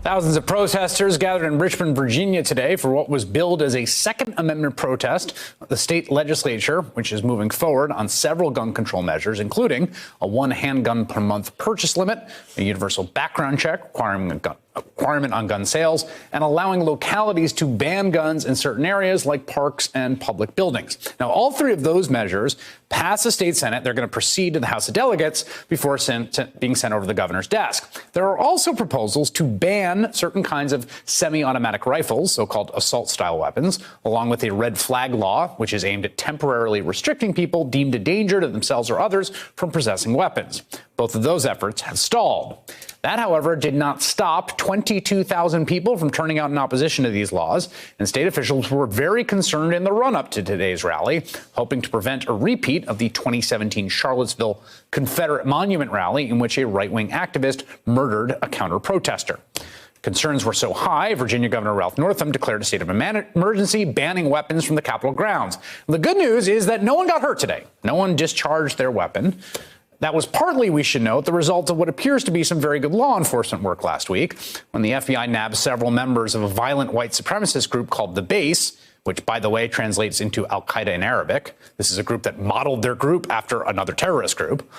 Thousands of protesters gathered in Richmond, Virginia today for what was billed as a Second Amendment protest. The state legislature, which is moving forward on several gun control measures, including a one handgun per month purchase limit, a universal background check requirement on gun sales, and allowing localities to ban guns in certain areas like parks and public buildings. Now, all three of those measures pass the state Senate. They're going to proceed to the House of Delegates before being sent over to the governor's desk. There are also proposals to ban certain kinds of semi-automatic rifles, so-called assault-style weapons, along with a red flag law, which is aimed at temporarily restricting people deemed a danger to themselves or others from possessing weapons. Both of those efforts have stalled. That, however, did not stop 22,000 people from turning out in opposition to these laws, and state officials were very concerned in the run-up to today's rally, hoping to prevent a repeat of the 2017 Charlottesville Confederate Monument rally in which a right-wing activist murdered a counter-protester. Concerns were so high, Virginia Governor Ralph Northam declared a state of emergency, banning weapons from the Capitol grounds. The good news is that no one got hurt today. No one discharged their weapon. That was partly, we should note, the result of what appears to be some very good law enforcement work last week, when the FBI nabbed several members of a violent white supremacist group called the Base, which, by the way, translates into Al-Qaeda in Arabic. This is a group that modeled their group after another terrorist group.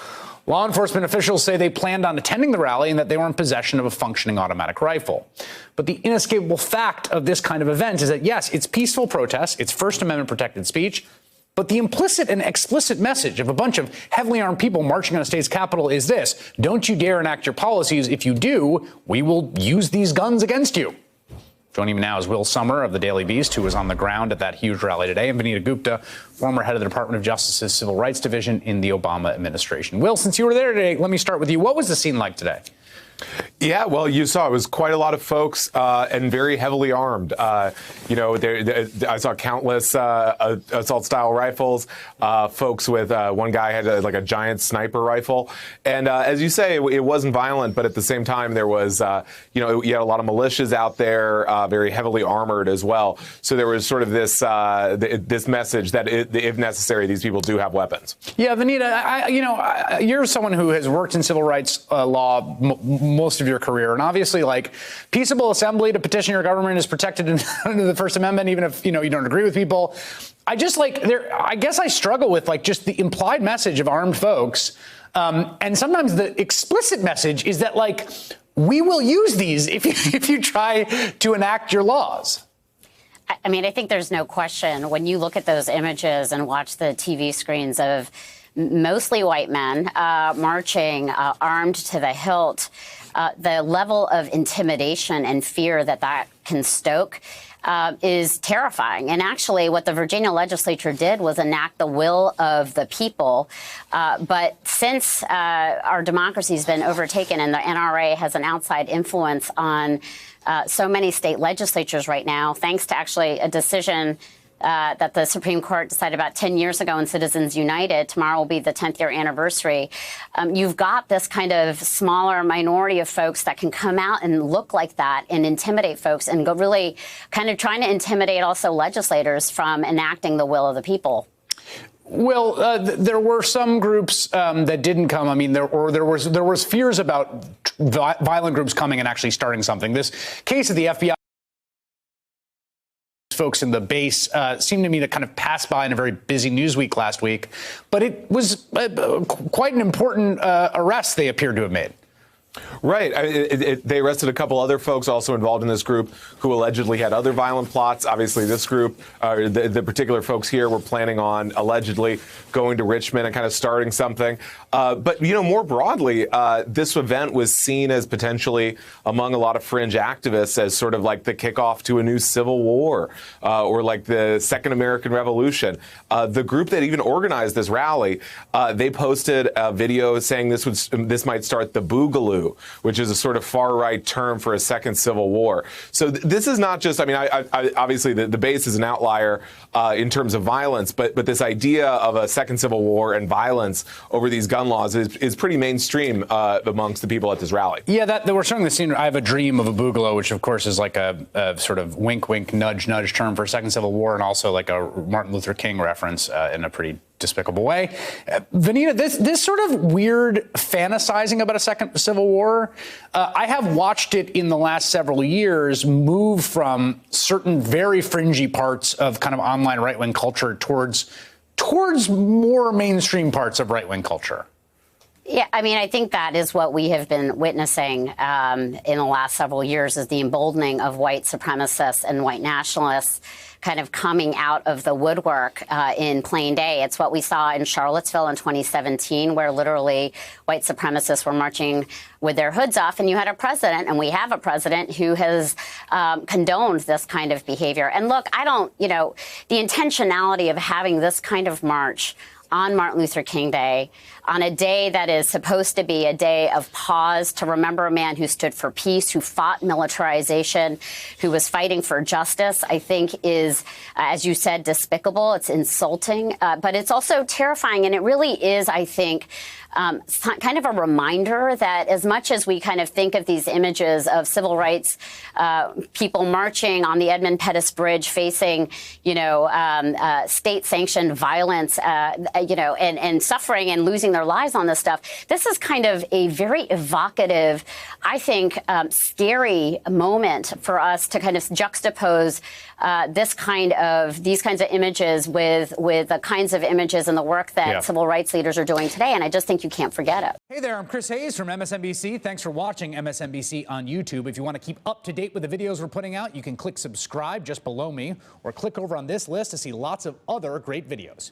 Law enforcement officials say they planned on attending the rally and that they were in possession of a functioning automatic rifle. But the inescapable fact of this kind of event is that, yes, it's peaceful protest, it's First Amendment protected speech, but the implicit and explicit message of a bunch of heavily armed people marching on a state's capital is this: don't you dare enact your policies. If you do, we will use these guns against you. Joining me now is Will Sommer of the Daily Beast, who was on the ground at that huge rally today, and Vanita Gupta, former head of the Department of Justice's Civil Rights Division in the Obama administration. Will, since you were there today, let me start with you. What was the scene like today? Yeah, well, you saw it was quite a lot of folks and very heavily armed. I saw countless assault-style rifles. Folks with one guy had a giant sniper rifle, and as you say, it wasn't violent, but at the same time, there was you had a lot of militias out there, very heavily armored as well. So there was sort of this this message that if necessary, these people do have weapons. Yeah, Vanita, you're someone who has worked in civil rights law most of your career, and obviously, peaceable assembly to petition your government is protected under the First Amendment, even if you don't agree with people. I guess I struggle with just the implied message of armed folks, and sometimes the explicit message is that we will use these if you try to enact your laws. I mean, I think there's no question when you look at those images and watch the TV screens of mostly white men marching armed to the hilt, the level of intimidation and fear that can stoke is terrifying. And actually, what the Virginia legislature did was enact the will of the people. But since our democracy has been overtaken and the NRA has an outside influence on so many state legislatures right now, thanks to actually a decision that the Supreme Court decided about 10 years ago in Citizens United. Tomorrow will be the 10th year anniversary. You've got this kind of smaller minority of folks that can come out and look like that and intimidate folks and go really kind of trying to intimidate also legislators from enacting the will of the people. Well, there were some groups that didn't come. I mean, there was fears about violent groups coming and actually starting something. This case of the FBI folks in the Base seemed to me to kind of pass by in a very busy news week last week, but it was quite an important arrest they appeared to have made. Right. They arrested a couple other folks also involved in this group who allegedly had other violent plots. Obviously, this group, the particular folks here, were planning on allegedly going to Richmond and kind of starting something. But, more broadly, this event was seen as potentially among a lot of fringe activists as sort of like the kickoff to a new civil war or like the Second American Revolution. The group that even organized this rally, they posted a video saying this might start the Boogaloo, which is a sort of far-right term for a second civil war. So this is not just, obviously the Base is an outlier in terms of violence, but this idea of a second civil war and violence over these gun laws is pretty mainstream amongst the people at this rally. Yeah, that we're showing the scene. I have a dream of a Boogaloo, which of course is like a sort of wink, wink, nudge, nudge term for a second civil war, and also like a Martin Luther King reference in a pretty despicable way. Vanita, this sort of weird fantasizing about a second civil war, I have watched it in the last several years move from certain very fringy parts of kind of online right-wing culture towards more mainstream parts of right-wing culture. Yeah, I mean, I think that is what we have been witnessing in the last several years, is the emboldening of white supremacists and white nationalists kind of coming out of the woodwork in plain day. It's what we saw in Charlottesville in 2017, where literally white supremacists were marching with their hoods off, and you had a president, and we have a president who has condoned this kind of behavior. And look, the intentionality of having this kind of march on Martin Luther King Day, on a day that is supposed to be a day of pause to remember a man who stood for peace, who fought militarization, who was fighting for justice, I think is, as you said, despicable. It's insulting, but it's also terrifying. And it really is, I think, kind of a reminder that as much as we kind of think of these images of civil rights people marching on the Edmund Pettus Bridge facing, state-sanctioned violence, and suffering and losing their lives on this stuff, this is kind of a very evocative, I think, scary moment for us to kind of juxtapose these kinds of images with the kinds of images and the work that civil rights leaders are doing today. And I just think you can't forget it. Hey there, I'm Chris Hayes from MSNBC. Thanks for watching MSNBC on YouTube. If you want to keep up to date with the videos we're putting out, you can click subscribe just below me, or click over on this list to see lots of other great videos.